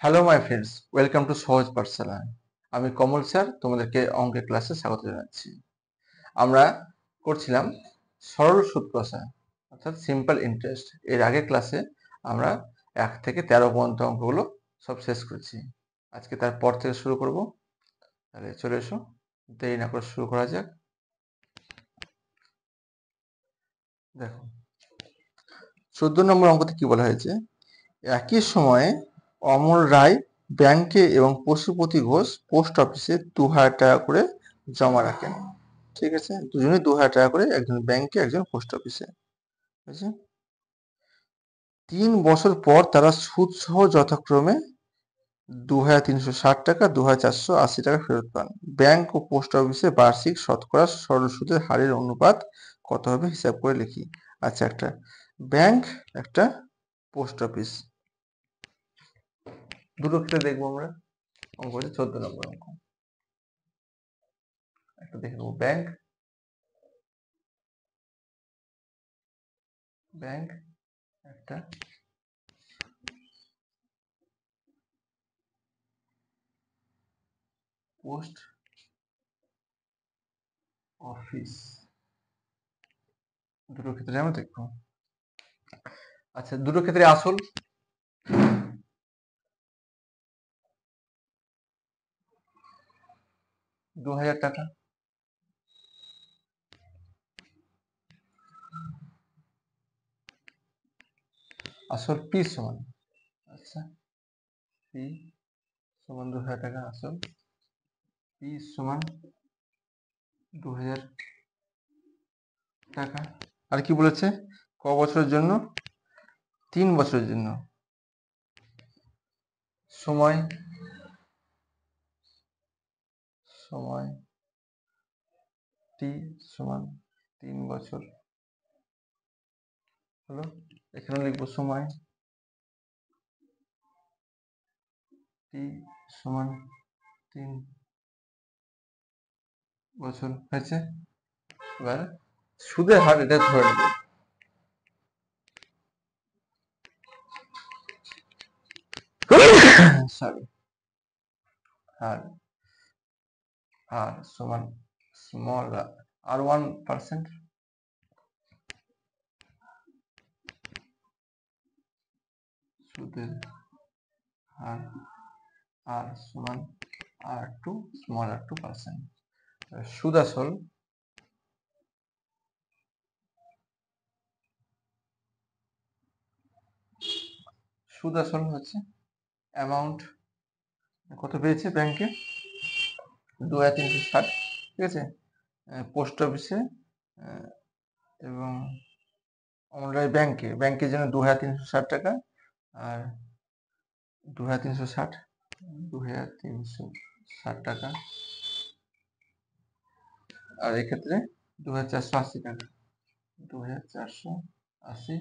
Hello my friends, welcome to সহজ পাঠশালা। আমি কমল sir তোমাদেরকে অঙ্কের ক্লাসে স্বাগত জানাচ্ছি। আমরা করছিলাম সরল সুদ কষা অর্থাৎ সিম্পল ইন্টারেস্ট। এর আগের ক্লাসে আমরা 1 থেকে 13 পর্যন্ত অঙ্কগুলো সব শেষ করেছি। আজকে তারপর থেকে শুরু করব। তাহলে চলে এসো, দেরি না করে শুরু করা যাক। দেখো 14 নম্বর অঙ্কতে কি বলা হয়েছে, একই সময়ে অমল রায় ব্যাংকে এবং পশুপতি ঘোষ পোস্ট অফিসে 2000 টাকা করে জমা রাখেন। ঠিক আছে, দুজনে 2000 টাকা করে, একজন ব্যাংকে একজন পোস্ট অফিসে। ঠিক আছে, 3 বছর পর তারা সুদ সহ যথাক্রমে 2360 টাকা 2480 টাকা ফেরত পান। ব্যাংক ও পোস্ট অফিসে বার্ষিক শতকরা সরল সুদের হারের অনুপাত কত হবে হিসাব করে লিখি। আচ্ছা, একটা ব্যাংক, একটা পোস্ট অফিস, দুটো ক্ষেত্রে দেখবো আমরা। অঙ্ক হচ্ছে 14 নম্বর অঙ্ক। একটা দেখে নেবো, ব্যাংক, ব্যাংক একটা পোস্ট অফিস, দুটো ক্ষেত্রে আমরা দেখবো। আচ্ছা, দুটো ক্ষেত্রে আসল 2000 টাকা, আসল পি সমান, আচ্ছা পি সমান 2000 টাকা আসল, পি সমান 2000 টাকা। আর কি বলেছে, ক বছরের জন্য? 3 বছরের জন্য। সময়, সময় টি সমান 3 বছর হলো। এখানে লিখবো সময় টি সমান 3 বছর হয়েছে। এবার সুদের হার এটা ধরে নেব। সরি, হার, আর সমান স্মল আর 1%, সুদের হার আর সমান R2 স্মল r2%। সুদ আসল হচ্ছে অ্যামাউন্ট কত পেয়েছে ব্যাংকে, 2360। ঠিক আছে, পোস্ট অফিসে এবং আমরা ব্যাংকের জন্য 2360 টাকা, আর 2360 টাকা, আর এক্ষেত্রে 2480 টাকা, 2480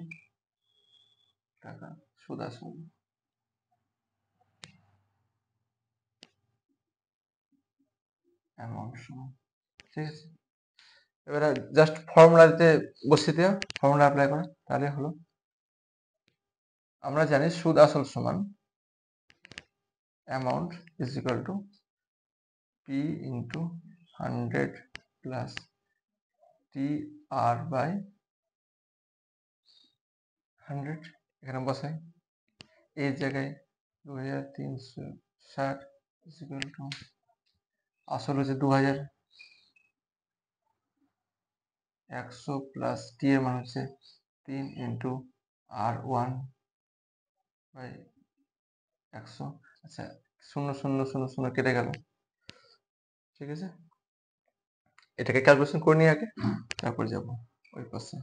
টাকা সুদ আসল। অ্যামাউন্ট সমান, ঠিক আছে। এবারে জাস্ট ফর্মুলাতে বসিয়ে দেওয়া, ফর্মুলা অ্যাপ্লাই করা, তাহলে হলো। আমরা জানি সুদ আসল সমান amount is equal to P into 100 plus T R by 100। এখানে বসাই, এই জায়গায় 2360 ইজ ইকুয়াল টু আসল হচ্ছে 2000, 100 প্লাস টি এর মান হচ্ছে 3 ইন্টু R1 বাই 100। আচ্ছা, 0 0 0 0 কেটে গেল। ঠিক আছে, এটাকে ক্যালকুলেশন করে নিই আগে, তারপর যাব ওই পাশে।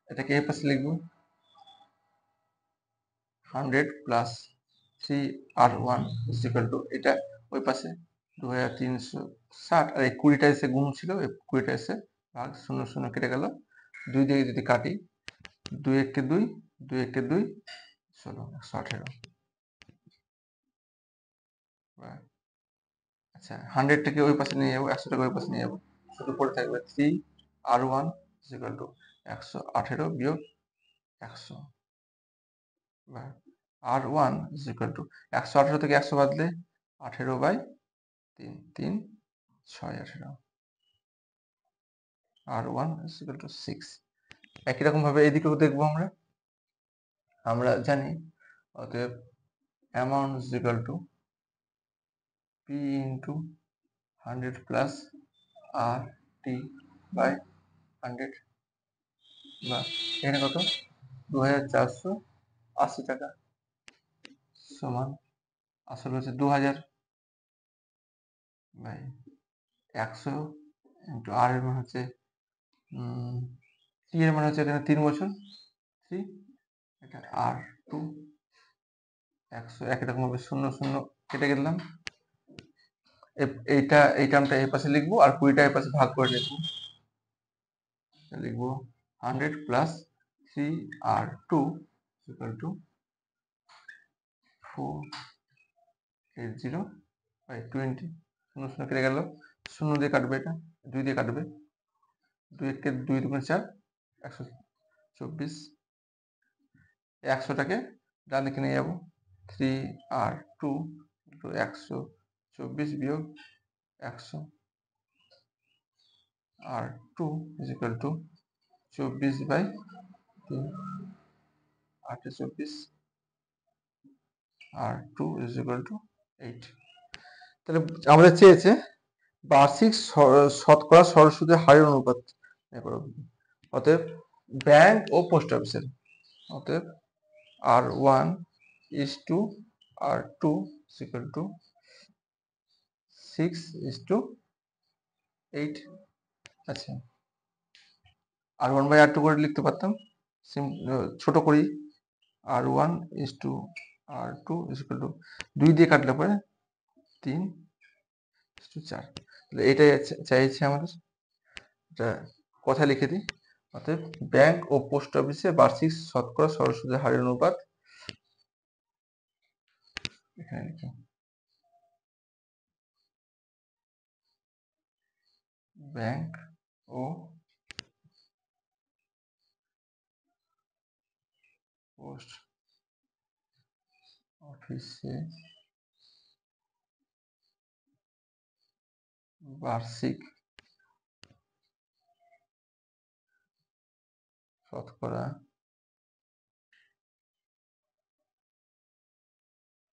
এটাকে এই পাশে লিখবো, 100 plus 3R1 is equal two, এটা ওই পাশে 2360, আর এই 20টা এসে গুণ ছিল, এই 20টা এসে ভাগ, 0 0 কেটে গেল। 2 দিয়ে যদি কাটি, 2 1 2, 2 1 2, 16, 118। আচ্ছা, 100টাকে ওই পাশে নিয়ে যাবো, 100টাকে ওই পাশে নিয়ে যাবো, শুধু পড়ে থাকবে 3R1 ইজ ইকুয়াল টু 118 বিয়োগ 100, R1 ইজ ইকুয়াল টু 118 থেকে 100 বাদলে 18/3 3 6 18 R1 ইজ ইকুয়াল টু 6। একই রকম ভাবে এদিকেও দেখবো আমরা জানি অতএব amount is equal two P into 100 plus RT/100 বা এখানে কত 2480 টাকা সমান আসলে হচ্ছে 2000/100 ইন্টু আর এর মান হচ্ছে টি এর মান হচ্ছে এখানে 3 বছর 3 এটা R2 100 একই রকম ভাবে 0 0 কেটে গেলাম। এই টার্মটা এই পাশে লিখবো আর 20টা এই পাশে ভাগ করে লিখবো 100 প্লাস 3R2 ইকুয়াল টু 480/20 0 0 কেটে গেল 0 দিয়ে কাটবে এটা 2 দিয়ে কাটবে 2 কে 2 2 4 124 100টাকে ডান দিকে নিয়ে যাবো 3R2 124 বিয়োগ 100 R2 is equal to 24/3 24 R2 is equal to 8। তাহলে আমাদের চেয়েছে বার্ষিক শতকরা সরল সুদের হারের অনুপাত। অতএব ব্যাংক ও পোস্ট অফিসের অতএব R1 is to R2 is equal to 6:8। আচ্ছা R1/R2 করে লিখতে পারতাম ছোট করি R1 is to R2 is equal to 2 দিয়ে কাটলে পরে 3:4। তাহলে এটাই চাইছে আমাদের, এটা কথা লিখে দিই। অতএব ব্যাংক ও পোস্ট অফিসে বার্ষিক শতকরা সরল সুদের হারের অনুপাত এখানে লিখি ব্যাংক ও পোস্ট অফিসে বার্ষিক শতকরা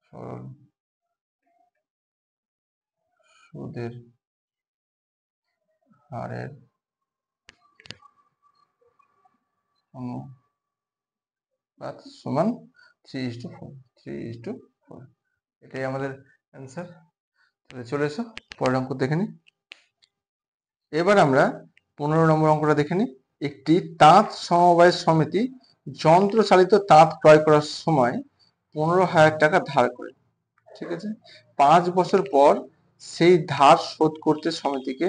সরল সুদের হারের অনুপাত সমান 3:4 3:4। এটাই আমাদের অ্যান্সার। তাহলে চলে এসো পরের অঙ্ক দেখে নিই। এবার আমরা 15 নম্বর অঙ্কটা দেখে নিই। একটি তাঁত সমবায় সমিতি যন্ত্র চালিত তাঁত ক্রয় করার সময় 15,000 টাকা ধার করে, ঠিক আছে। 5 বছর পর সেই ধার শোধ করতে সমিতিকে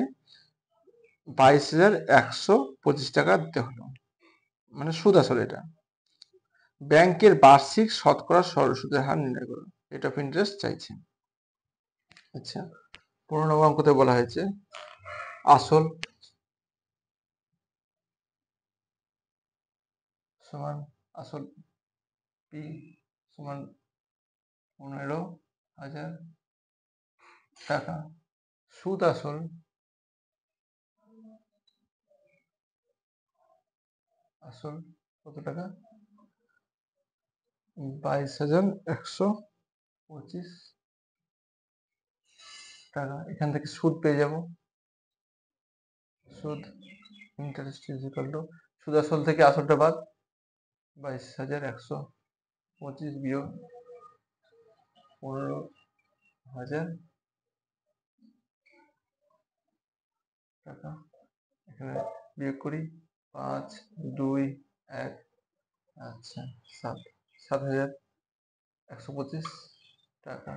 22,125 টাকা দিতে হলো, মানে সুদ আসলে এটা। ব্যাংকের বার্ষিক শতকরা সরল সুদের হার নির্ণয় করো, রেট অফ ইন্টারেস্ট চাইছে। আচ্ছা 15 নম্বর অঙ্কতে বলা হয়েছে আসল সমান আসল পি সমান 15,000 টাকা, সুদ আসল কত টাকা 22,125 টাকা। এখান থেকে সুদ পেয়ে যাব, সুদ ইন্টারেস্ট ইজ ইকুয়াল টু সুদ আসল থেকে আসলটা বাদ 22,125 বিয়োগ 15,000 টাকা। এখানে বিয়োগ করি 5 2 1 আচ্ছা 7,125 টাকা।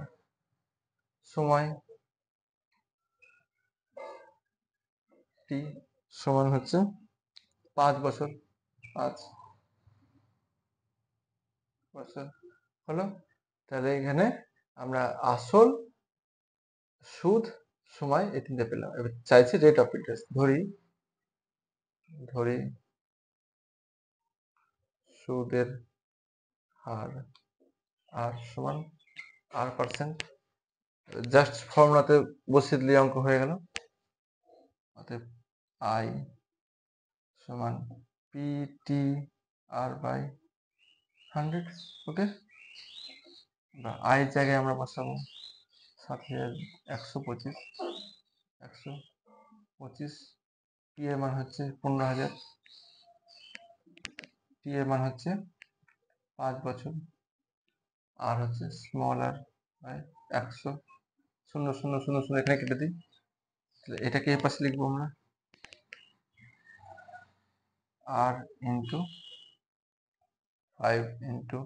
সময় টি সমান হচ্ছে 5 বছর, 5 বছর হলো। তাহলে এখানে আমরা আসল সুদ সময় এই তিনটে পেলাম। এবার চাইছি রেট অফ ইন্টারেস্ট। ধরি সুদের হার আর সমান R%, জাস্ট ফর্মুলাতে বসিয়ে দিলে অঙ্ক হয়ে গেল। অতএব I সমান PTR/100। ওকে, বা I এর জায়গায় আমরা বসাবো 7,125, P এর মান হচ্ছে 15,000, T এর মান হচ্ছে 5 বছর, আর হচ্ছে স্মল আর বাই 100, 0,0,0,0 এখানে কেটে দিই। তাহলে এটাকে এই পাশে লিখবো আমরা R into 5 into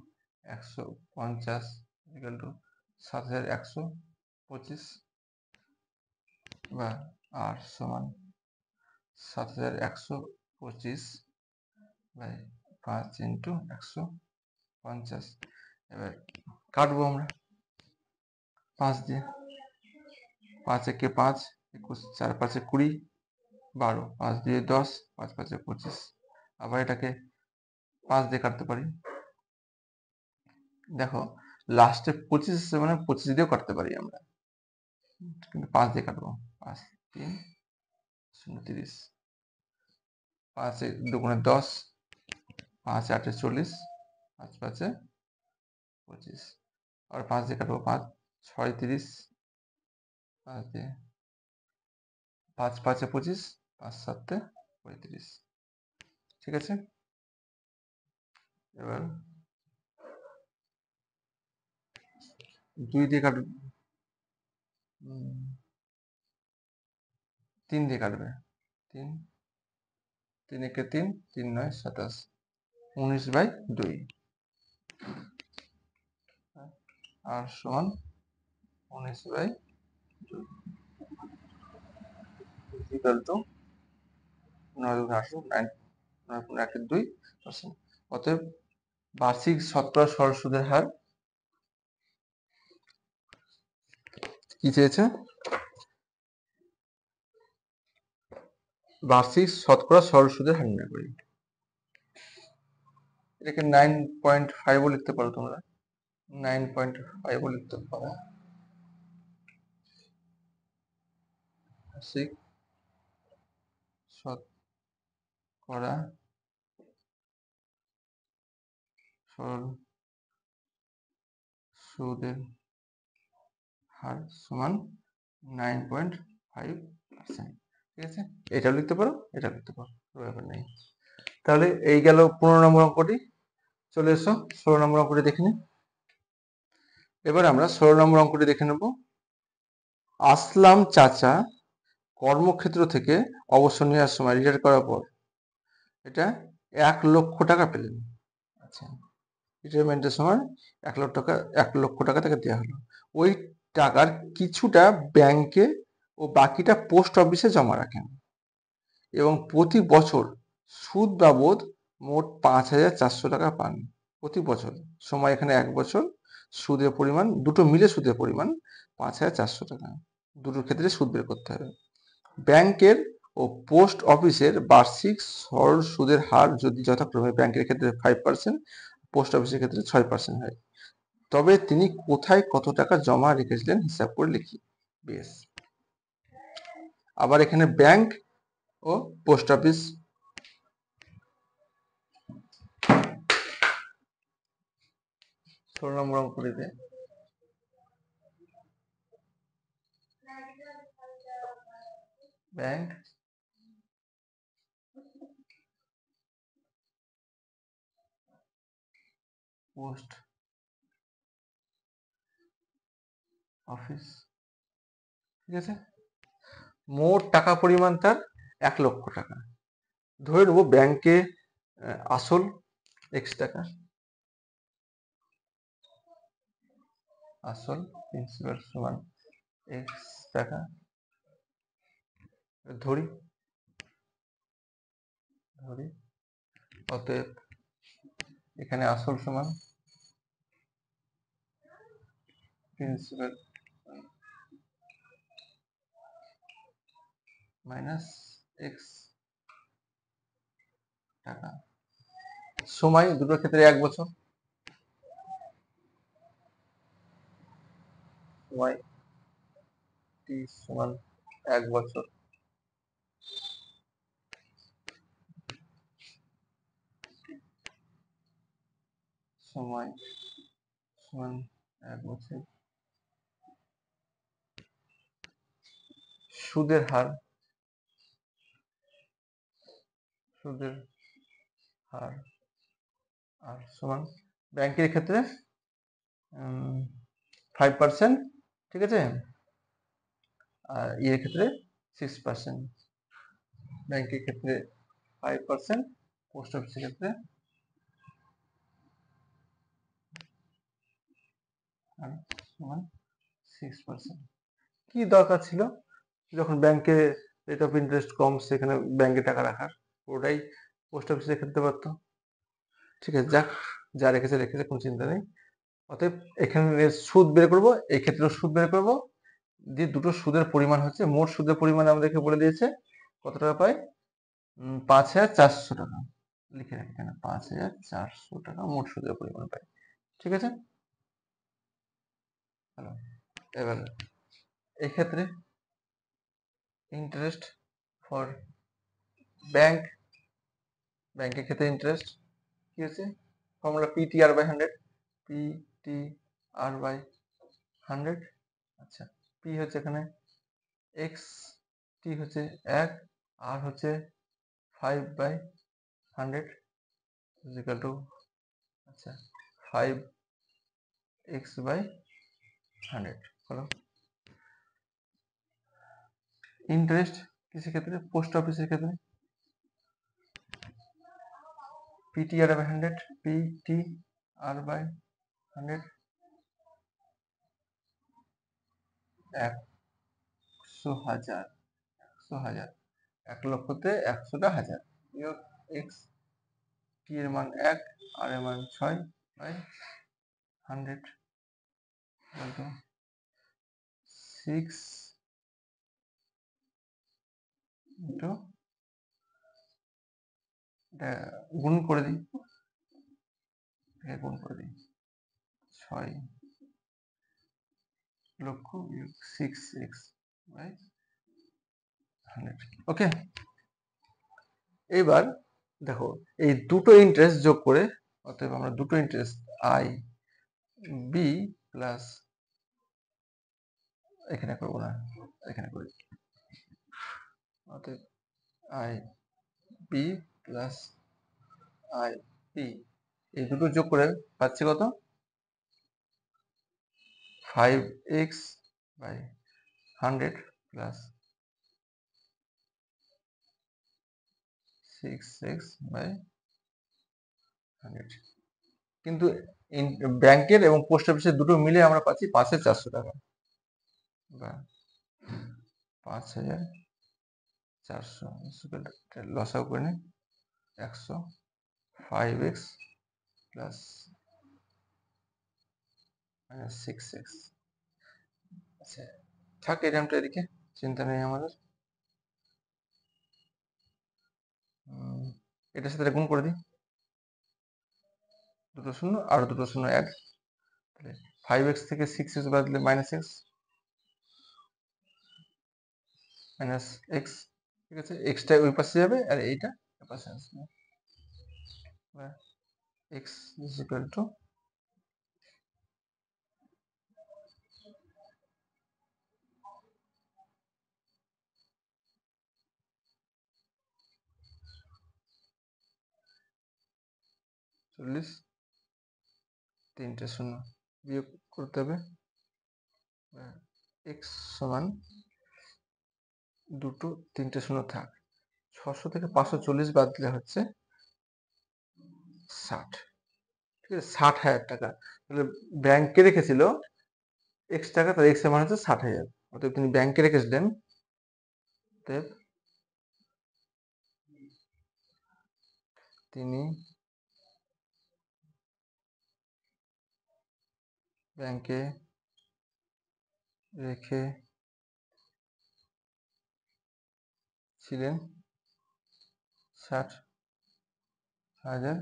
150 equal to 7,125, বা R সমান 7,125 বাই 5 ইন্টু 150। এবার কাটবো আমরা 5 দিয়ে, 5 একে 5, 21, 4 5 20, 12, 5 দিয়ে 10, 5 5 25। আবার এটাকে 5 দিয়ে কাটতে পারি। দেখো লাস্টে 25 আছে মানে 25 দিয়েও কাটতে পারি আমরা, কিন্তু 5 দিয়ে কাটবো। 5 3 0 30, 5 2 10, 5 8 40, 5 5 25। আর 5 দিয়ে কাটবো, 5 6 30, 5 দিয়ে 5 5 25, 5 7 35। ঠিক আছে, এবার 2 দিয়ে কাটবে, 3 দিয়ে কাটবে, 3 3 একে 3, 3 9 27, 19/2। আর সমান 19/2 ইকুয়াল টু 9 2 18, 9 9 2%। অতএব বার্ষিক শতকরা সরল সুদের হার কি চেয়েছে? বার্ষিক শতকরা সরল সুদের হার নির্ণয় করি। এটাকে 9.5 লিখতে পারো তোমরা, 9.5 লিখতে পারো। বার্ষিক শতকরা সরল সুদের হার সমান 9.5%। ঠিক আছে, এটাও লিখতে পারো, এটা লিখতে পারো, কোনো ব্যাপার নেই। তাহলে এই গেল 15 নম্বর অঙ্কটি। চলে এসো 16 নম্বর অঙ্কটি দেখে নিই। এবার আমরা 16 নম্বর অঙ্কটি দেখে নেব। আসলাম চাচা কর্মক্ষেত্র থেকে অবসর নেওয়ার সময় রিটায়ার করার পর এটা 1 লক্ষ টাকা পেলেন। আচ্ছা, রিটায়ারমেন্টের সময় 1 লক্ষ টাকা তাকে দেওয়া হলো। ওই টাকার কিছুটা ব্যাংকে ও বাকিটা পোস্ট অফিসে জমা রাখেন এবং প্রতি বছর সুদ বাবদ মোট 5,400 টাকা পান প্রতি বছর। সময় এখানে 1 বছর, সুদের পরিমাণ দুটো মিলে সুদের পরিমাণ 5,400 টাকা। দুটোর ক্ষেত্রে সুদ বের করতে হবে। ব্যাংকের ও পোস্ট অফিসের বার্ষিক সরল সুদের হার যদি যথাক্রমে ব্যাংকের ক্ষেত্রে 5%, পোস্ট অফিসের ক্ষেত্রে 6% হয়, তবে তিনি কোথায় কত টাকা জমা রেখেছিলেন হিসাব করে লিখি। বেশ, আবার এখানে ব্যাংক ও পোস্ট অফিস, ষোলো নম্বর অঙ্কটিতে ব্যাংক পোস্ট অফিস, ঠিক আছে, মোট টাকা পরিমাণ তার 1 লক্ষ টাকা। ধরে নেবো ব্যাংকে আসল x টাকা, আসল প্রিন্সিপাল সমান x টাকা ধরি। অতএব এখানে আসল সমান প্রিন্সিপাল মাইনাস x টাকা। সময় দুটোর ক্ষেত্রে 1 বছর, সময় টি সমান 1 বছর। সময় সমান 1 বছর। সুদের হার আর সমান ব্যাংকের ক্ষেত্রে 5%, ঠিক আছে, আর এর ক্ষেত্রে 6%। ব্যাংকের ক্ষেত্রে 5%, পোস্ট অফিসের ক্ষেত্রে 6%। কি দরকার ছিল যখন ব্যাংকে রেট অফ ইন্টারেস্ট কম, সেখানে ব্যাংকে টাকা রাখার, ওটাই পোস্ট অফিসে খেলতে পারতো। ঠিক আছে, যাক, যা রেখেছে কোনো চিন্তা নেই। অতএব এখানে সুদ বের করবো, এই ক্ষেত্রে সুদ বের করবো, যে দুটো সুদের পরিমাণ হচ্ছে, মোট সুদের পরিমাণ আমাদেরকে বলে দিয়েছে কত টাকা পাই, 5,400 টাকা। লিখে রাখি এখানে 5,400 টাকা মোট সুদের পরিমাণ পাই। ঠিক আছে, হ্যালো। এবার এই ক্ষেত্রে ইন্টারেস্ট ফর ব্যাংকের ক্ষেত্রে ইন্টারেস্ট কি হচ্ছে, ফর্মুলা PTR/100, PTR/100। আচ্ছা, পি হচ্ছে এখানে এক্স, টি হচ্ছে 1, আর হচ্ছে 5/100 ইকুয়াল টু, আচ্ছা, 5x/100 হলো। ইন্টারেস্ট কিসের ক্ষেত্রে, পোস্ট অফিসের ক্ষেত্রে, PTR/100, PTR/100 100,000, 1 লক্ষতে 100টা হাজার, বিয়োগ এক্স, টি এর মান 1, আর এর মান 6/100 6 ইন্টু, গুণ করে দিই, 6 লক্ষ বিয়োগ 6x/100। ওকে, এবার দেখো এই দুটো ইন্টারেস্ট যোগ করে, অতএব আমরা দুটো ইন্টারেস্ট আই বি প্লাস, এখানে করবো না, এখানে করি, অতএব I B plus I P, এই দুটো যোগ করে পাচ্ছি কত, 5x/100 প্লাস 6x/100। কিন্তু ব্যাংকের এবং পোস্ট অফিসের দুটো মিলে আমরা পাচ্ছি 5,400 টাকা, বা 5,400 লসাগু করে নিই, 100, 5x প্লাস 6x। আচ্ছা, থাক এই টার্মটা এদিকে, চিন্তা নেই আমাদের। এটার সাথে গুণ করে দিই, দুটো শূন্য আর দুটো শূন্য অ্যাড, তাহলে 5x থেকে 6x বাদ দিলে -x, -x, ঠিক আছে, এক্সটা ওই পাশে যাবে আর এইটা এ পাশে আসবে, x ইজ ইকুয়াল টু, তিনটে শূন্য বিয়োগ করতে হবে, x সমান দুটো তিনটে শূন্য থাক, 600 থেকে 540 বাদ দিলে হচ্ছে 60, ঠিক আছে, 60,000 টাকা। তাহলে ব্যাংকে রেখেছিল x টাকা, তার x এর মান হচ্ছে 60,000, অতএব তিনি ব্যাংকে রেখেছিলেন, অতএব তিনি ব্যাংকে রেখেছিলেন 60,000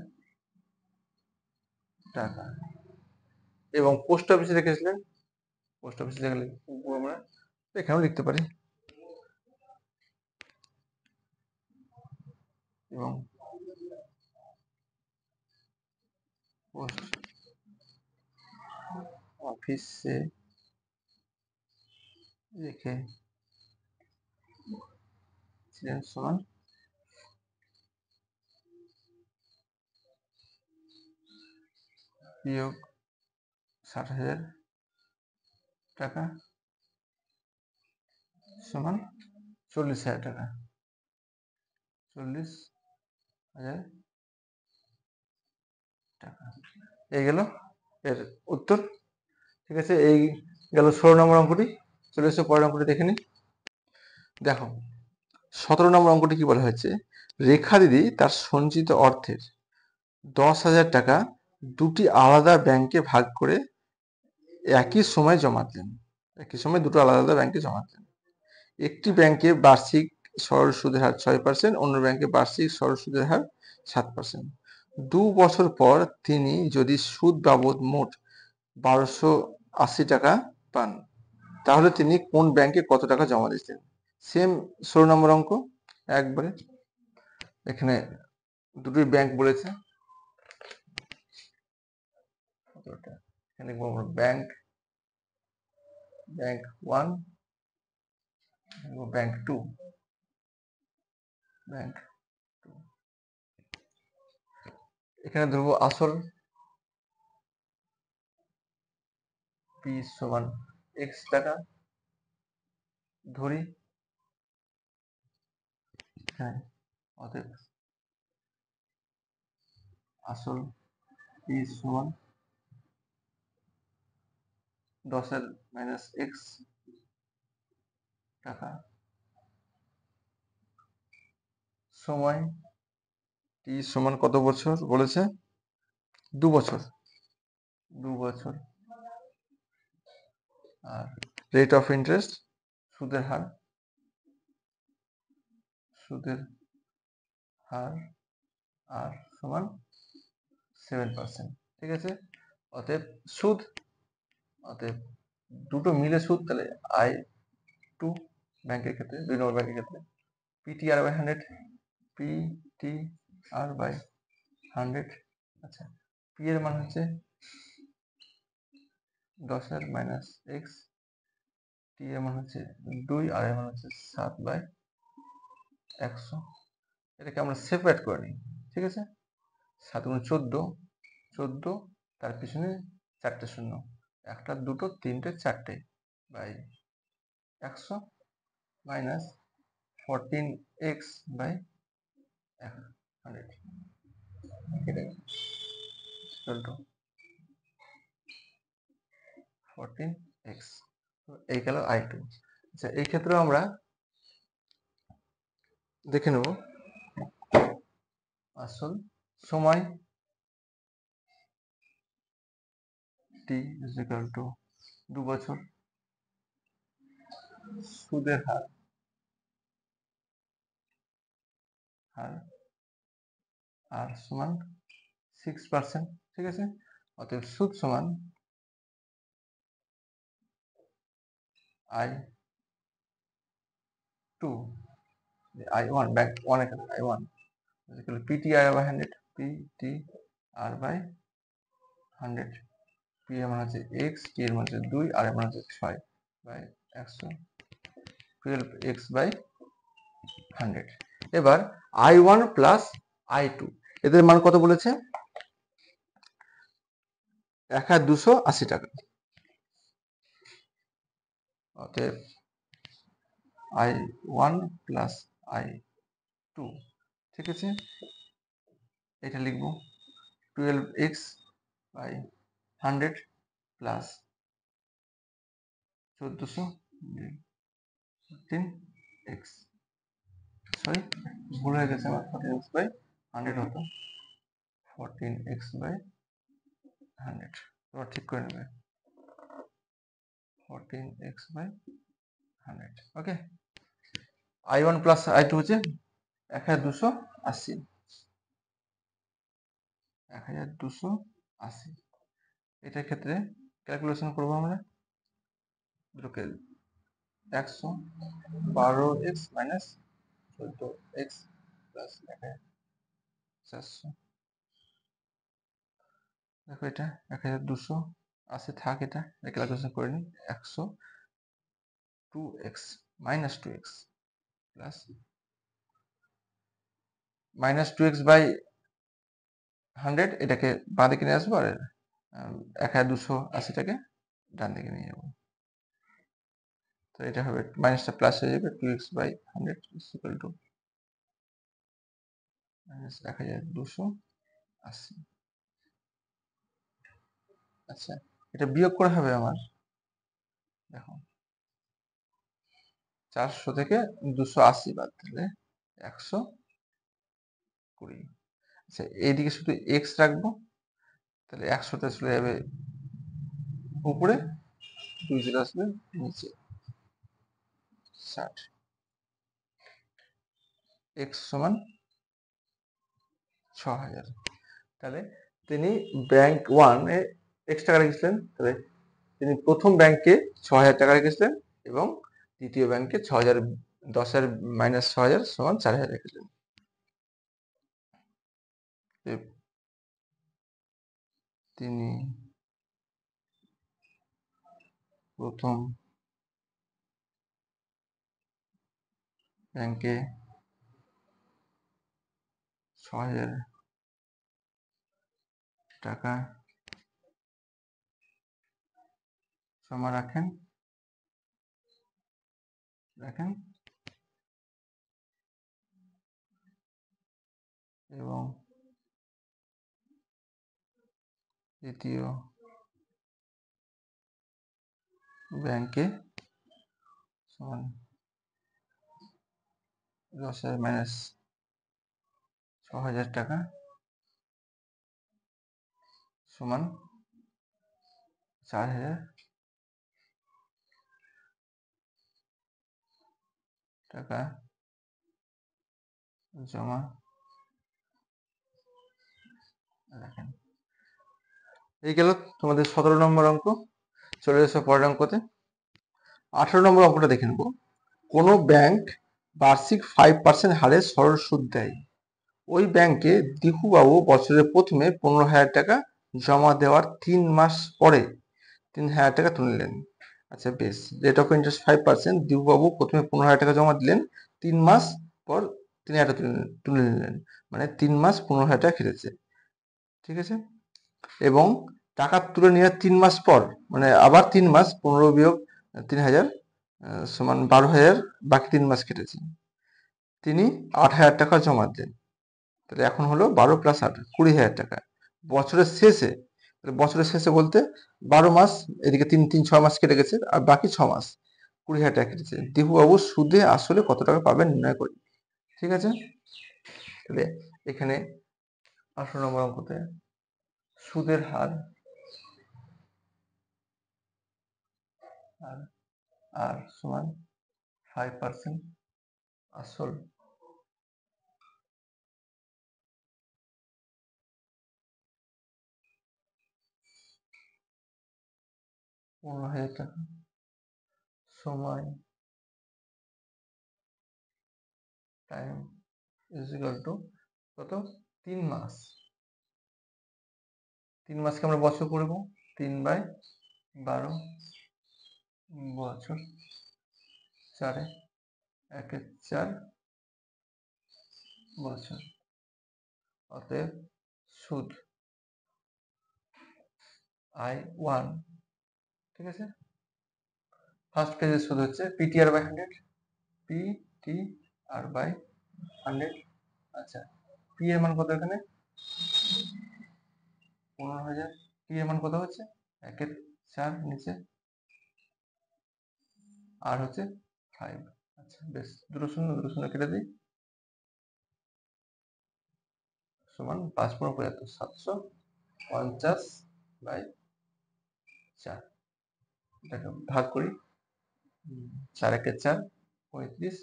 টাকা, এবং পোস্ট অফিসে রেখেছিলেন পোস্ট অফিসে জায়গায় লিখবো আমরা, এখানেও লিখতে পারি, এবং পোস্ট অফিসে রেখে ছিলেন সমান বিয়োগ 60,000 টাকা সমান 40,000 টাকা, 40,000 টাকা। এই গেল এর উত্তর। ঠিক আছে, এই গেল 16 নম্বর অঙ্কটি। চলে এসে পরের অঙ্কটি দেখে নিই। দেখো 17 নম্বর অঙ্কটি কি বলা হয়েছে, রেখা দিদি তার সঞ্চিত অর্থের 10,000 টাকা দুটি আলাদা ব্যাংকে ভাগ করে একই সময় জমা দেন, একই সময় দুটো আলাদা আলাদা ব্যাংকে জমা দেন। একটি ব্যাংকে বার্ষিক সরল সুদের হার 6%, অন্য ব্যাংকে বার্ষিক সরল সুদের হার 7%। 2 বছর পর তিনি যদি সুদ বাবদ মোট 1280 টাকা পান, তাহলে তিনি কোন ব্যাংকে কত টাকা জমা দিচ্ছেন? সেম 16 নম্বর অঙ্ক, একবারে এখানে দুটোই ব্যাংক বলেছে, এখানে ব্যাংক, ব্যাংক 1, ব্যাংক 2, ব্যাংক 2। এখানে ধরবো আসল পি সমান এক্স টাকা ধরি, হ্যাঁ, অতএব আসল পি সমান 10 মাইনাস এক্স টাকা, সময় টি সমান কত বছর বলেছে? 2 বছর, 2 বছর। আর রেট অফ ইন্টারেস্ট, সুদের হার, সুদের হার আর সমান 7%। ঠিক আছে, অতএব সুদ, অতএব দুটো মিলে সুদ, তাহলে I2 ব্যাংকের ক্ষেত্রে, 2 নম্বর ব্যাংকের ক্ষেত্রে PTR বাই 100, PTR বাই 100। আচ্ছা, পি এর মান হচ্ছে 10 মাইনাস এক্স, টি এর মান হচ্ছে 2, আর এর মান হচ্ছে 7/100। এটাকে আমরা সেপারেট করে নিই। ঠিক আছে, 7 গুণ 14, 14, তার পিছনে 4টে শূন্য, একটা দুটো তিনটে 4টে বাই 100 মাইনাস 14x বাই 100, এটা ইকুয়াল টু 14x। এই গেল I2। আচ্ছা, এই ক্ষেত্রে আমরা দেখে নেব আসল সময় t ইজ ইকুয়াল টু 2 বছর, সুদের হার আর সমান 6%। ঠিক আছে, অতএব সুদ সমান I2, I1, ব্যাংক 1 এখানে I1 PTR by 100, PTR by 100, P এর মান হচ্ছে x, টি এর মান হচ্ছে 2, আর এর মান হচ্ছে 6 বাই 100, 12x বাই 100। এবার I1 প্লাস I2 এদের মান কত বলেছে? 1280 টাকা। অতএব I1 প্লাস I2, ঠিক আছে, এটা লিখবো 12x by 100 plus 14x, sorry ভুল হয়ে গেছে আমার, 14x বাই 100 হতো 14x বাই 100, তোমরা ঠিক করে নেবে 14x by 100। Okay, I1 plus I2 হচ্ছে 1280, 1280। এটার ক্ষেত্রে ক্যালকুলেশন করবো আমরা, দুটোকে 112x মাইনাস 14x প্লাস 1400। দেখো এটা 1280 থাক, এটা ক্যালকুলেশন করে নিই। 102x minus 2x plus minus 2x by 100, এটাকে বাঁ দিকে নিয়ে আসবো, আর 1280টাকে ডান দিকে নিয়ে যাবো। তো এটা হবে মাইনাসটা প্লাস হয়ে যাবে, 2x by 100 is equal to minus 1280। আচ্ছা, এটা বিয়োগ করে হবে আমার, দেখো 400 থেকে 280 বাদ দিলে 120। আচ্ছা, এইদিকে শুধু এক্স রাখবো, তাহলে 100টা চলে যাবে উপরে, 20 আসবে নিচে, 60। এক্স সমান 6000। তাহলে তিনি ব্যাংক 1 এ এক্স টাকা রেখেছিলেন, তাহলে তিনি প্রথম ব্যাংকে 6000 টাকা রেখেছিলেন এবং দ্বিতীয় ব্যাংকে 6000, 10,000 মাইনাস 6000 সমান 4000 রেখেছিলেন। তিনি প্রথম ব্যাংকে 6000 টাকা জমা রাখেন এবং দ্বিতীয় ব্যাংকে সমান 10,000 মাইনাস 6000 টাকা সমান 4000 টাকা জমা রাখেন। এই গেল তোমাদের 17 নম্বর অঙ্ক। চলে এসো পরের অঙ্কতে। 18 নম্বর অঙ্কটা দেখে নেব। কোনো ব্যাংক বার্ষিক 5% হারে সরল সুদ দেয়। ওই ব্যাংকে দিকুবাবু বছরের প্রথমে 15,000 টাকা জমা দেওয়ার 3 মাস পরে 3,000 টাকা তুলে নিলেন। আচ্ছা বেশ, রেট অফ ইন্টারেস্ট 5%, দিকুবাবু প্রথমে 15,000 টাকা জমা দিলেন, 3 মাস পর 3,000 টাকা তুলে নিলেন, মানে 3 মাস 15,000 টাকা কেটেছে, ঠিক আছে। এবং টাকা তুলে নেওয়ার 3 মাস পর, মানে আবার 3 মাস, 15 বিয়োগ 3,000 সমান 12,000, বাকি 3 মাস কেটেছে, তিনি 8,000 টাকা জমা দেন। তাহলে এখন হলো 12 প্লাস 8 20,000 টাকা। বছরের শেষে, বছরের শেষে বলতে 12 মাস, এদিকে 6 মাস কেটে গেছে, আর বাকি 6 মাস 20,000 টাকা কেটেছে। দিহুবাবু সুদে আসলে কত টাকা পাবেন নির্ণয় করি, ঠিক আছে। তাহলে এখানে 18 নম্বর অঙ্কতে সুদের হার আর সমান 5%, আসল 15,000 টাকা, সময় টাইম ইজ ইকুয়াল টু কত, 3 মাস। 3 মাসকে আমরা বছর করবো, 3/12 বছর, 4 1 4 বছর। অতএব সুদ I1, ঠিক আছে। ফার্স্ট পেজের সুদ হচ্ছে PTR বাই 100, PTR বাই 100। আচ্ছা, পি এর মান কত এখানে, 15,000। টি এর মান কত হচ্ছে 1/4 নিচে, আর হচ্ছে 5। আচ্ছা বেশ, দুটো শূন্য কেটে দিই, সমান 5×5 750 বাই 4। এটাকে ভাগ করি, 4 1 4 35,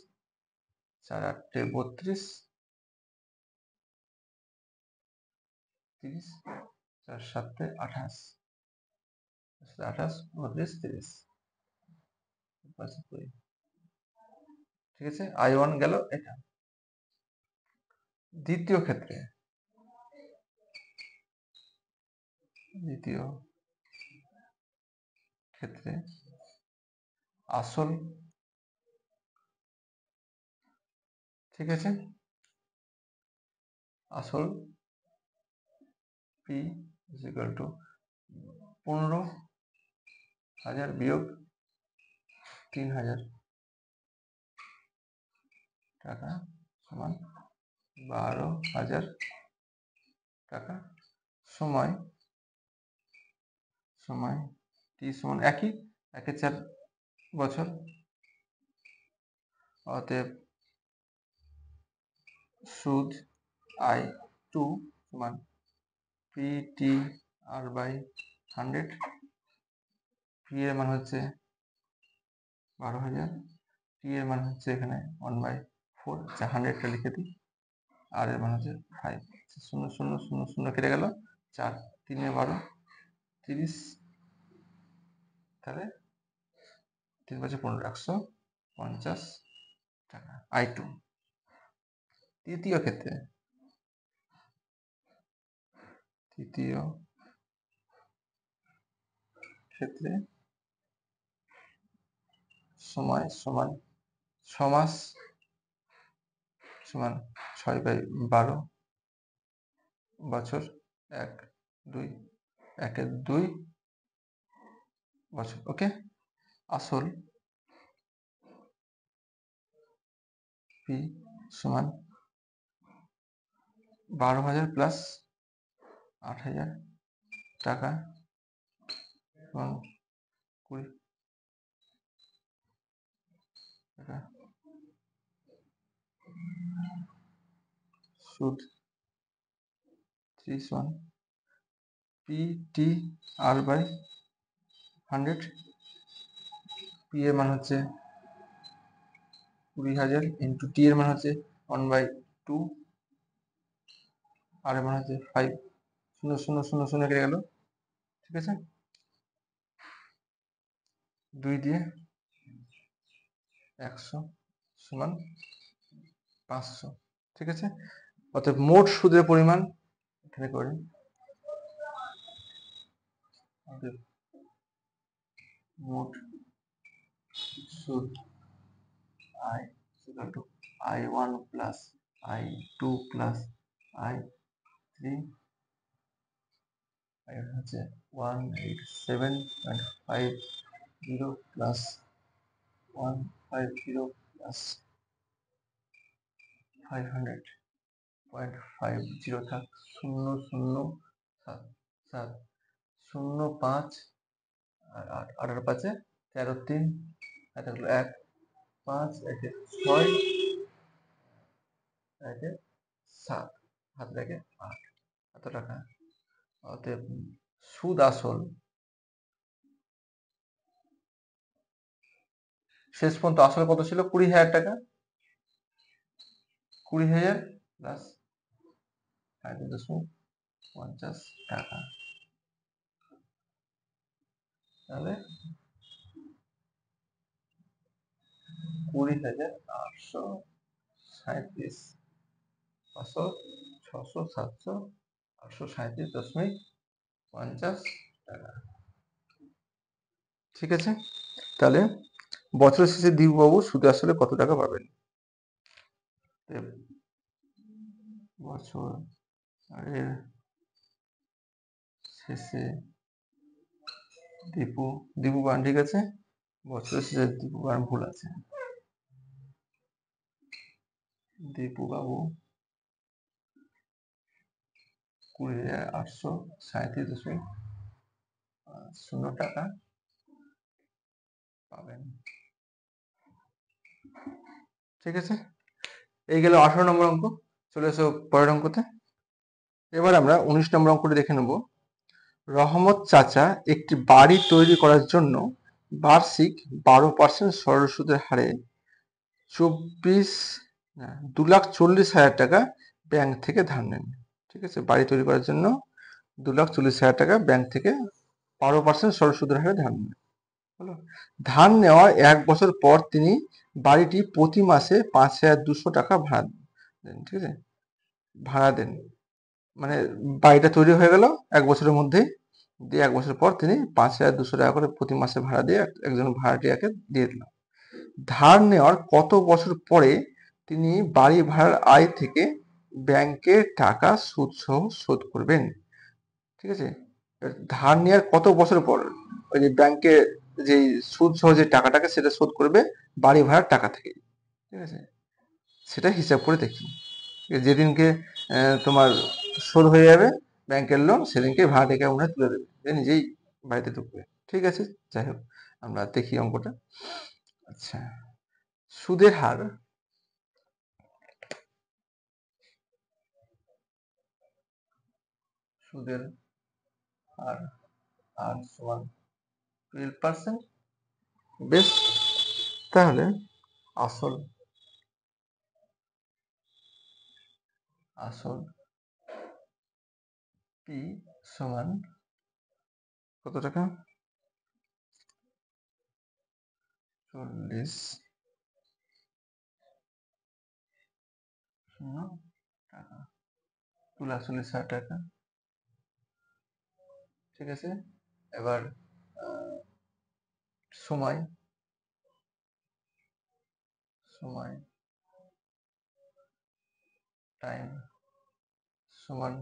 4 8 32, 30, 4 7 28, 28 29 30। ঠিক আছে, I1 গেল এটা। দ্বিতীয় ক্ষেত্রে আসল, ঠিক আছে, আসল P is equal to 15,000 বিয়োগ 3,000 টাকা সমান 12,000 টাকা। সময় t সমান একই 4 বছর। অতএব সুদ I2 সমান PTR/100। P এর মান হচ্ছে 12,000, T এর মান হচ্ছে এখানে 1/4, 100টা লিখে দিই, আর এর মান হচ্ছে 5। 0 0 0 0 কেটে গেল, 4 3 এ 12, 30, তাহলে 3 5 15, 150 টাকা I2। তৃতীয় ক্ষেত্রে সময় সমান 6 মাস সমান 6/12 বছর, 2 বছর। ওকে, আসল P সমান 12,000 প্লাস 8,000 টাকা এবং 20 টাকা। সুদ 3 সমান PTR/100। P এর মান হচ্ছে 20,000 ইন্টু T এর মান হচ্ছে 1/2, আর এর মান হচ্ছে 5। 0 0 0 0 কেটে গেল, ঠিক আছে, 2 দিয়ে 100 সমান 500, ঠিক আছে। অর্থাৎ মোট সুদের পরিমাণ এখানে করি, মোট সুদ I1 plus I2 plus I3 হচ্ছে 187.50 প্লাস 150 প্লাস 500.50 থাক 0070705 আর 8 আর 5 13 3 থাকলো 1 5 1 6 1 7 হাত রেখে 8, এত টাকা। অতএব সুদ আসল শেষ পর্যন্ত আসলে কত ছিল? 20,000 টাকা। 20,000 প্লাস 5.50 টাকা, তাহলে 20,837, 500, 600, 700, 837.50 টাকা, ঠিক আছে। তাহলে বছর শেষে দীপুবাবু সুদে আসলে কত টাকা পাবেন? বছর শেষে দীপু বান, ঠিক আছে, বছর শেষে দীপু বান ভুল আছে, দীপুবাবু 20,837.50 টাকা পাবেন, ঠিক আছে। এই গেল 18 নম্বর অঙ্ক। চলে এসো পরের অঙ্কতে। এবার আমরা 19 নম্বর অঙ্কটি দেখে নেব। রহমত চাচা একটি বাড়ি তৈরি করার জন্য বার্ষিক 12% সরল সুদের হারে 2,40,000 টাকা ব্যাংক থেকে ধার নেন, ঠিক আছে। বাড়ি তৈরি করার জন্য 2,40,000 টাকা ব্যাংক থেকে 12% সরল সুদের হারে ধার নেন। হলো। ধার নেওয়ার 1 বছর পর তিনি বাড়িটি প্রতি মাসে 5,200 টাকা ভাড়া দেন। ঠিক আছে, ভাড়া দেন মানে বাড়িটা তৈরি হয়ে গেল 1 বছরের মধ্যেই, দিয়ে 1 বছর পর তিনি 5,200 টাকা করে প্রতি মাসে ভাড়া দিয়ে একজন ভাড়াটিয়াকে দিয়ে দিল। ধার নেওয়ার কত বছর পরে তিনি বাড়ি ভাড়ার আয় থেকে ব্যাংকে টাকা সুদ সহ শোধ করবেন? ঠিক আছে, ধার নেওয়ার কত বছর পর ওই যে ব্যাংকে যে সুদ সহ যে টাকাটাকে সেটা শোধ করবে বাড়ি ভাড়ার টাকা থেকে। ঠিক আছে, সেটা হিসাব করে দেখি। যেদিনকে তোমার শোধ হয়ে যাবে ব্যাংকের লোন, সেদিনকে ভাড়াটিকে আমরা তুলে দেবে, নিজেই বাড়িতে ঢুকবে। ঠিক আছে, যাই হোক আমরা দেখি অঙ্কটা। আচ্ছা, সুদের হার সুদের হার আর সমান 12%। বেশ, তাহলে আসল আসল পি সমান কত টাকা? 40 টাকা, তুলা 40,000 টাকা। ঠিক আছে, এবার সময় সময় টাইম সমান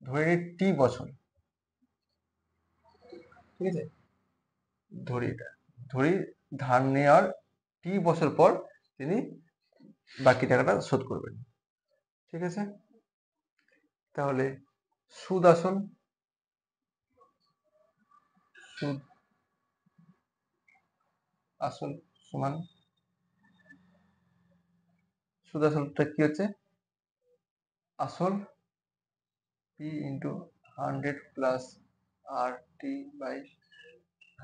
ধরে নিই টি বছর। ঠিক আছে, ধরি ধার নেওয়ার টি বছর পর তিনি বাকি টাকাটা শোধ করবেন। ঠিক আছে, তাহলে সুদ আসল সুদ আসল সমান সুদ আসলটা কি হচ্ছে? আসল P into 100 plus R T by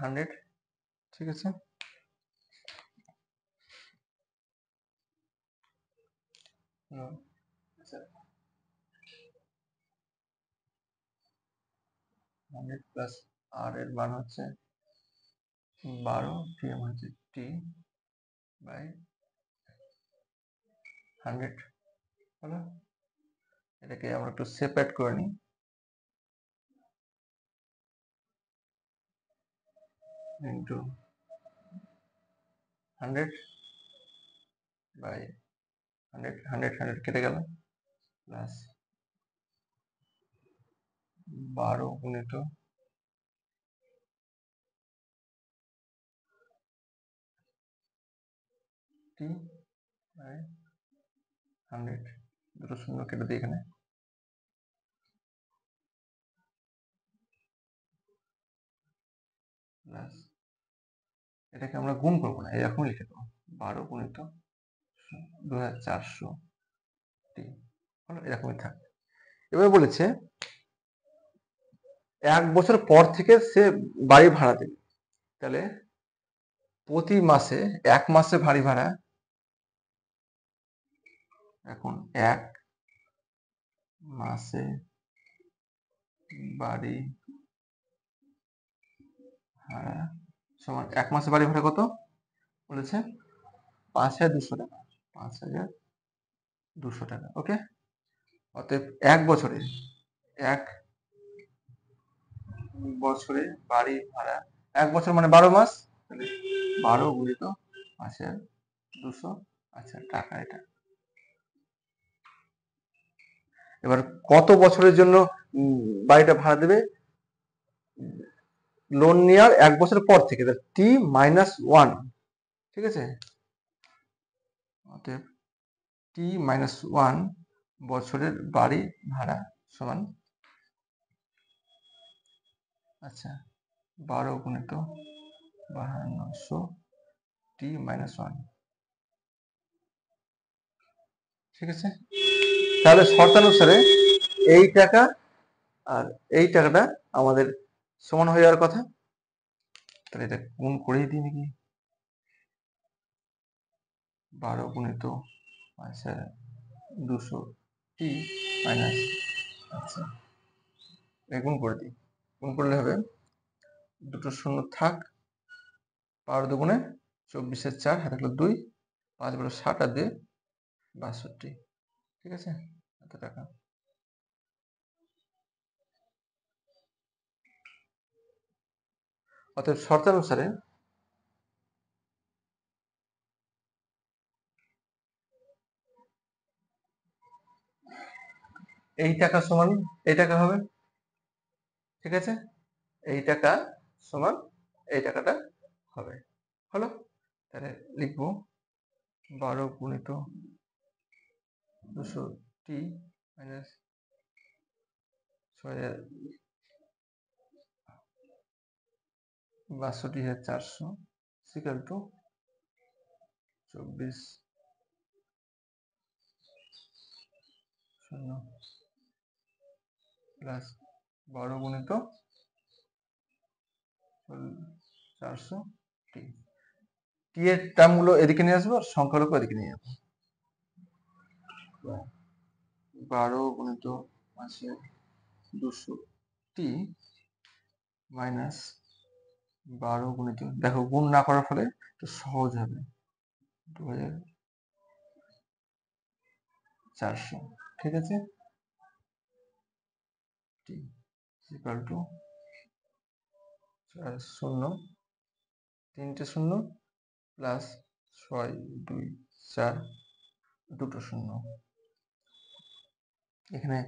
100। ঠিক আছে, আচ্ছা, 100 প্লাস আর এর মান হচ্ছে 12, টি এম হচ্ছে টি বাই 100। হলো, এটাকে আমরা একটু সেপারেট করে নিই। ইন্টু 100 বাই 100, 100 কেটে গেল, প্লাস 12 গুণিত টি বাই 100, দুটো শূন্য কেটে দিই এখানে, প্লাস এটাকে আমরা গুণ করবো না, এরকম লিখে দেবো 12 গুণিত 2400 টি। হলো, এরকমই থাক। এবার বলেছে 1 বছর পর থেকে সে বাড়ি ভাড়া দেবে, তাহলে প্রতি মাসে 1 মাসে বাড়ি ভাড়া, এখন 1 মাসে বাড়ি ভাড়া সমান 1 মাসে বাড়ি ভাড়া কত বলেছে? 5,200 টাকা, 5,200 টাকা। ওকে, অতএব 1 বছরে 1 বছরে বাড়ি ভাড়া, 1 বছর মানে 12 মাস, তাহলে 12 গুণিত 5,200, আচ্ছা টাকা এটা। এবার কত বছরের জন্য বাড়িটা ভাড়া দেবে? লোন নেওয়ার 1 বছর পর থেকে, টি মাইনাস 1। ঠিক আছে, অতএব টি মাইনাস 1 বছরের বাড়ি ভাড়া সমান, আচ্ছা 12 গুণিত 5200 টি মাইনাস 1। ঠিক আছে, তাহলে শর্তানুসারে এই টাকা আর এই টাকাটা আমাদের সমান হয়ে যাওয়ার কথা। তাহলে এটা গুণ করেই দিই নাকি, 12 গুণিত 5200 টি মাইনাস, আচ্ছা গুণ করে দিই, গুণ করলে হবে দুটো শূন্য থাক, 12 দুগুণে 24 4 হাতে থাকলো 2, 5 বলো 60 আর 2 62, ঠিক আছে, এত টাকা। অতএব শর্তানুসারে এই টাকা সমান এই টাকা হবে, ঠিক আছে, এই টাকা সমান এই টাকাটা হবে। হলো, তাহলে লিখবো 12 গুণিত 200 টি মাইনাস 62,400 ইকুয়াল টু 24 শূন্য প্লাস 12 গুণিত 400 টি। টি এর টার্মগুলো এদিকে নিয়ে আসবো, আর সংখ্যালঘু এদিকে নিয়ে যাবো। 12 গুণিত 200 টি মাইনাস 12 গুণিত, দেখো গুণ না করার ফলে একটু সহজ হবে, 2400, ঠিক আছে, টি ইকুয়াল টু 0 3টে 0 প্লাস 6 2 4 দুটো 0। এখানে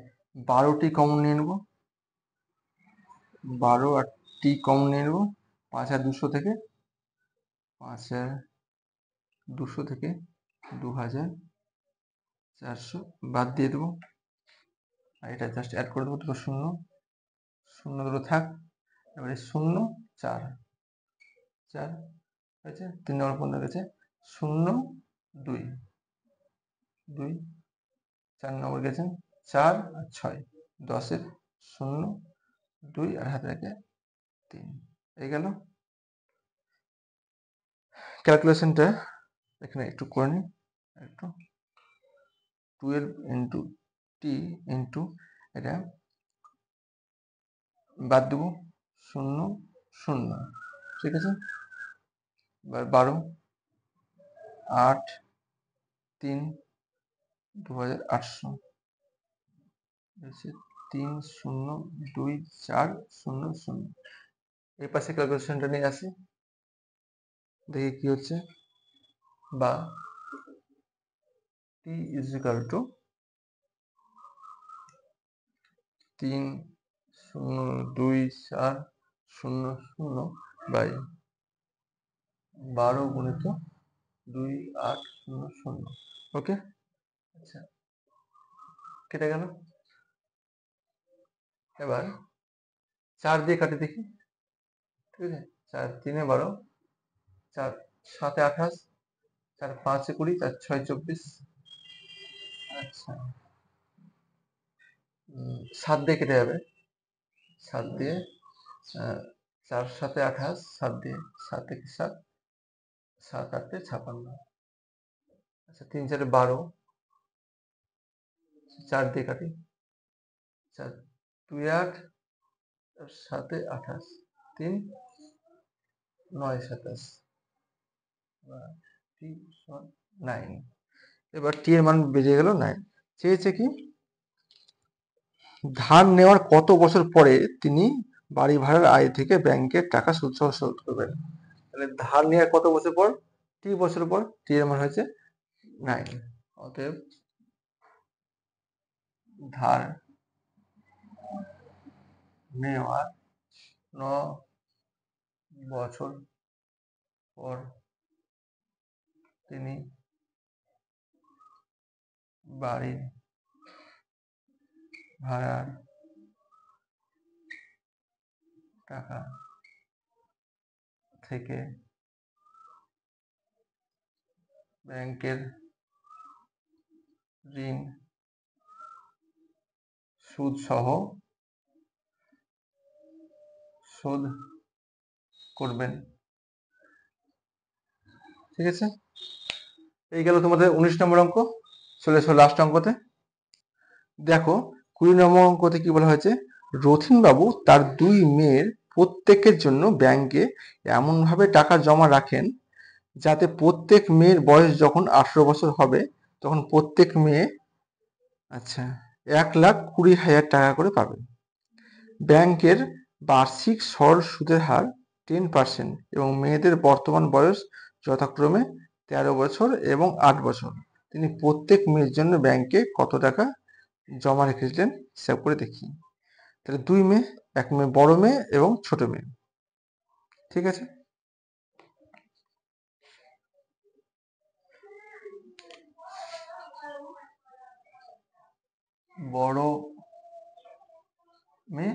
12টি কমন নিয়ে নেব, 12 আর টি কমন নিয়ে নেব, 5 আর 200 থেকে 5 আর 200 থেকে 2400 বাদ দিয়ে দেবো, আর এটা জাস্ট অ্যাড করে দেবো, দুটো 0 0 দুটো থাক, এবারে 0 4 4 হয়েছে, 3 নম্বর পূর্ণ গেছে, 0 2 2 4 নম্বর গেছে 4 আর 6 10-এর 0 2 আর হাতে রেখে 3 এই গেল। ক্যালকুলেশনটা এখানে একটু করে নিই, একটু 12 ইন্টু টি ইন্টু এটা বাদ দেবো 0 0, ঠিক আছে, এবার 12 8 3 2800 3 0 2 4 0 0, এই পাশে ক্যালকুলেশনটা নিয়ে আসি, দেখি কি হচ্ছে, বা টি ইজ ইকুয়াল টু 3 0 2 4 0 0 বাই 12 গুণিত 2 8 0 0, ওকে, আচ্ছা কেটে গেল। এবার 4 দিয়ে কাটে দেখি, ঠিক আছে, 4 3 12, 4 7 28, 4 5 20, 4 6 24, আচ্ছা 7 দিয়ে কেটে যাবে, 7 দিয়ে 4 7 28, 7 দিয়ে 7 থেকে 7 7 8 56, আচ্ছা 3 4 12, 4 দিয়ে কাটি, 4 2 8, 7 28, 3 9 27, টি 9, এবার টি এর মান বেরিয়ে গেল 9। চেয়েছে কি, ধার নেওয়ার কত বছর পরে তিনি বাড়ি ভাড়ার আয় থেকে ব্যাংকের টাকা সুদ সহ শোধ করবেন। তাহলে ধার নেওয়ার কত বছর পর, টি বছর পর, টি এর মান হয়েছে 9, অতএব ধার নেওয়ার 9 বছর পর তিনি বাড়ির ভাড়ার টাকা থেকে ব্যাংকের ঋণ সুদ সহ শোধ করবেন, ঠিক আছে, এই গেল তোমাদের 19 নম্বর অঙ্ক। চলে এসো লাস্ট অঙ্কতে। দেখো 20 নম্বর অঙ্কতে কি বলা হয়েছে, রথিন বাবু তার 2 মেয়ের প্রত্যেকের জন্য ব্যাংকে এমনভাবে টাকা জমা রাখেন যাতে প্রত্যেক মেয়ের বয়স যখন 18 বছর হবে তখন প্রত্যেক মেয়ে 1,20,000 টাকা করে পাবে। ব্যাংকের বার্ষিক সরল সুদের হার 10% এবং মেয়েদের বর্তমান বয়স যথাক্রমে 13 বছর এবং 8 বছর। তিনি প্রত্যেক মেয়ের জন্য ব্যাংকে কত টাকা জমা রেখেছিলেন হিসাব করে দেখি। তাহলে 2 মেয়ে, 1 মেয়ে বড় মেয়ে এবং ছোট মেয়ে। ঠিক আছে? বড় মেয়ে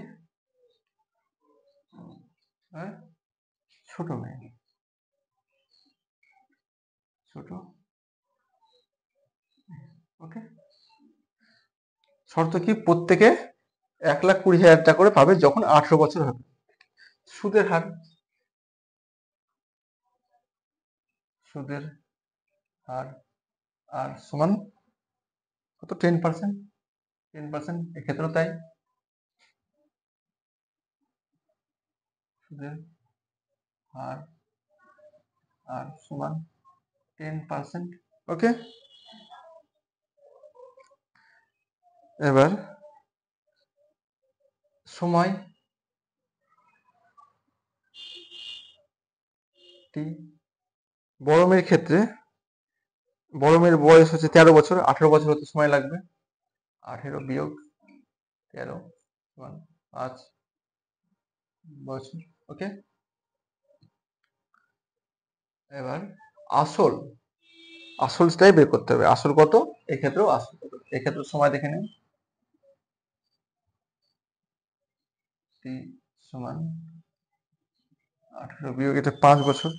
আর ছোট মেয়ে। ছোট, ওকে। শর্ত কি? প্রত্যেকে 1,20,000 টাকা করে পাবে যখন 18 বছর হবে। সুদের হার আর সমান কত? 10%। 10% এক্ষেত্রেও তাই। সুদের হার আর সমান 10%। ওকে। এবার সময় টি। বড় মেয়ের ক্ষেত্রে বড় মেয়ের বয়স হচ্ছে 13 বছর, 18 বছর হতে সময় লাগবে। 18 বিয়োগ 13 সমান 5 বছর। ওকে। এবার আসলটাই বের করতে হবে। আসল কত? এক্ষেত্রেও আসল কত? এক্ষেত্রে সময় দেখে নিন। টি সমান 18 বিয়োগ এটা 5 বছর,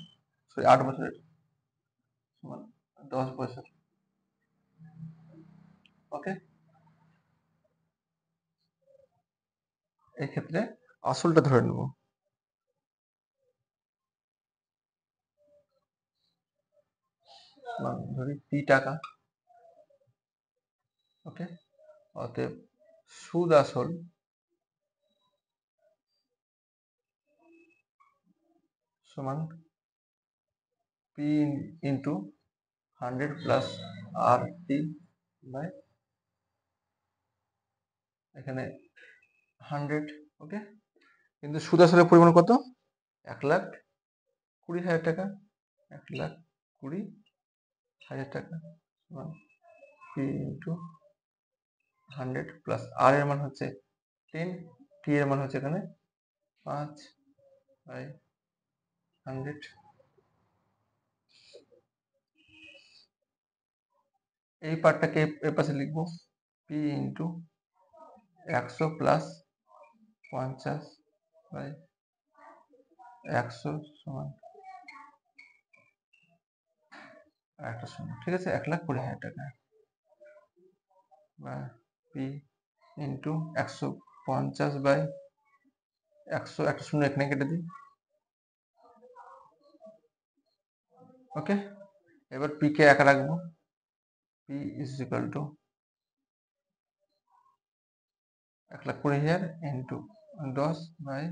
সরি 8 বছর, সমান 10 বছর। ওকে। এই ক্ষেত্রে আসলটা ধরে নেব। ধরি টি টাকা। ওকে। অতএব সুদ আসল সমান P into 100 plus R T by এখানে 100। ওকে। কিন্তু সুদ আসলের পরিমাণ কত? 1,20,000 টাকা। 1,20,000 টাকা সমান পি ইন্টু 100 প্লাস আর এর মান হচ্ছে 10, টি এর মান হচ্ছে এখানে 5 বাই 100। এই পার্টটাকে এর পাশে লিখবো পি ইন্টু 100 প্লাস 50 বাই 100 সমান একটা শূন্য। ঠিক আছে? 1,20,000 টাকা বা পি ইন্টু 150 বাই 100, একটা শূন্য এখানে কেটে দিই। ওকে। এবার পি কে একা রাখবো। P is equal to 1,20,000 into 10 by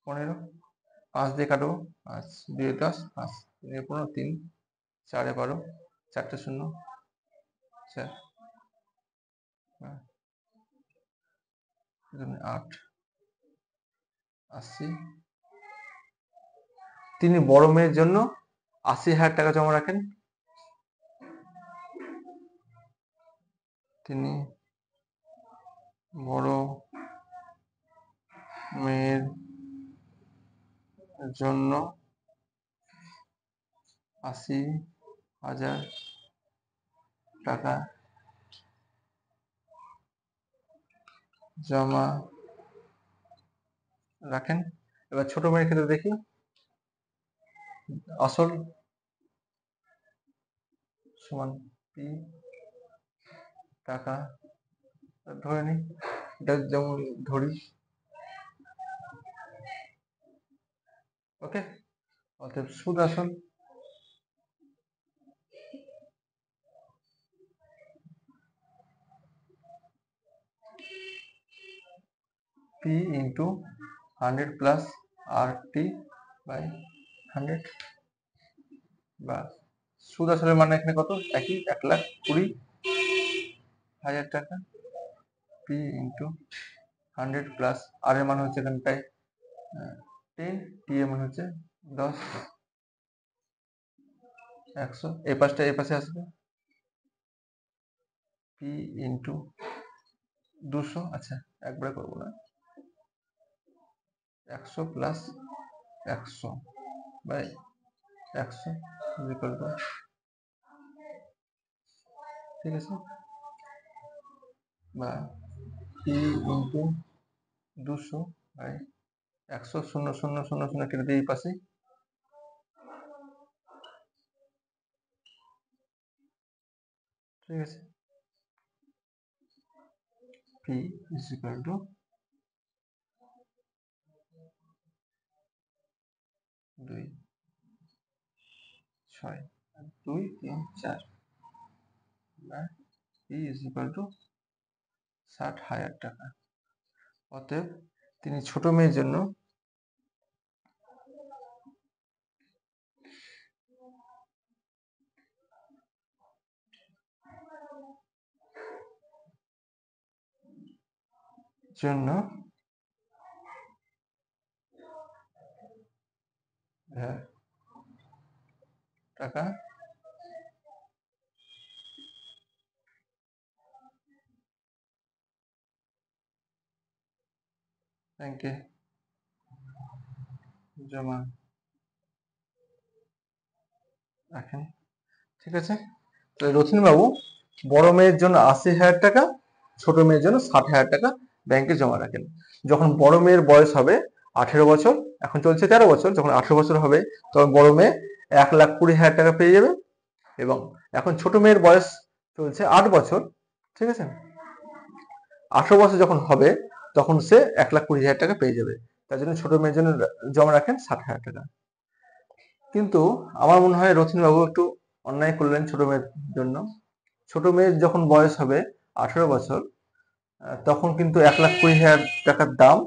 15। 5 দিয়ে কাটবো। 5 2 10, 5 3 15, 3 4 12, 4টে শূন্য 4 8 80। তিনি বড় মেয়ের জন্য 80,000 টাকা জমা রাখেন। তিনি বড় মেয়ের জন্য 80,000 টাকা জমা রাখেন। এবার ছোট মেয়ের ক্ষেত্রে দেখি। আসল সমান পি টাকা ধরে নিই, এটা যেমন ধরি। ওকে। অতএব সুদ আসল P into 100 plus RT by 100 বা সুদ আসলে মানে এখানে কত, একই 1,20,000 টাকা P ইন্টু 100 প্লাস আর এর মান হচ্ছে এখানটায় 10, T এর মান হচ্ছে 10, 100, এই পাশটা এই পাশে আসবে P ইন্টু 200, আচ্ছা একবারে করবো না, 100 প্লাস 100 বাই 100 ইকুয়াল টু, ঠিক আছে, বা P ইন্টু 200 বাই 100, 0 0 0 0 কেটে দিয়ে এই পাশে, ঠিক আছে, P is equal to 2, 6, 2, 3, 4 বা P is equal to 60,000 টাকা। অতএব তিনি ছোট মেয়ের জন্য টাকা ব্যাংকে জমা রাখেন, ঠিক আছে। তো রথিন বাবু বড় মেয়ের জন্য 80,000 টাকা, ছোট মেয়ের জন্য 60,000 টাকা ব্যাংকে জমা রাখেন। যখন বড় মেয়ের বয়স হবে 18 বছর, এখন চলছে 13 বছর, যখন 18 বছর হবে তখন বড় মেয়ে 1,20,000 টাকা পেয়ে যাবে, এবং এখন ছোট মেয়ের বয়স চলছে 8 বছর, ঠিক আছে, 18 বছর যখন হবে তখন সে 1,20,000 টাকা পেয়ে যাবে। তার জন্য ছোট মেয়ের জন্য জমা রাখেন 60,000 টাকা। কিন্তু আমার মনে হয় রথিন বাবু একটু অন্যায় করলেন ছোট মেয়ের জন্য। ছোট মেয়ের যখন বয়স হবে 18 বছর, তখন কিন্তু 1,20,000 টাকার দাম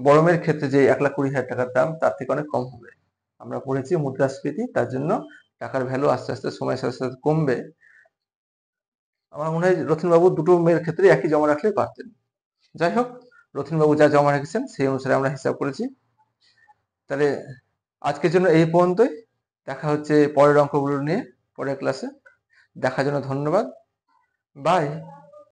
বড় মেয়ের ক্ষেত্রে যে 1,20,000 টাকার দাম তার থেকে অনেক কম হবে। আমরা পড়েছি মুদ্রাস্ফীতি, তার জন্য টাকার ভ্যালু আস্তে আস্তে সময়ের সাথে সাথে কমবে। আমার মনে হয় রথিন বাবু দুটো মেয়ের ক্ষেত্রে একই জমা রাখলে পারতেন। যাই হোক, রথিন বাবু যা জমা রেখেছেন সেই অনুসারে আমরা হিসাব করেছি। তাহলে আজকের জন্য এই পর্যন্তই। দেখা হচ্ছে পরের অঙ্কগুলো নিয়ে পরের ক্লাসে। দেখার জন্য ধন্যবাদ, বাই।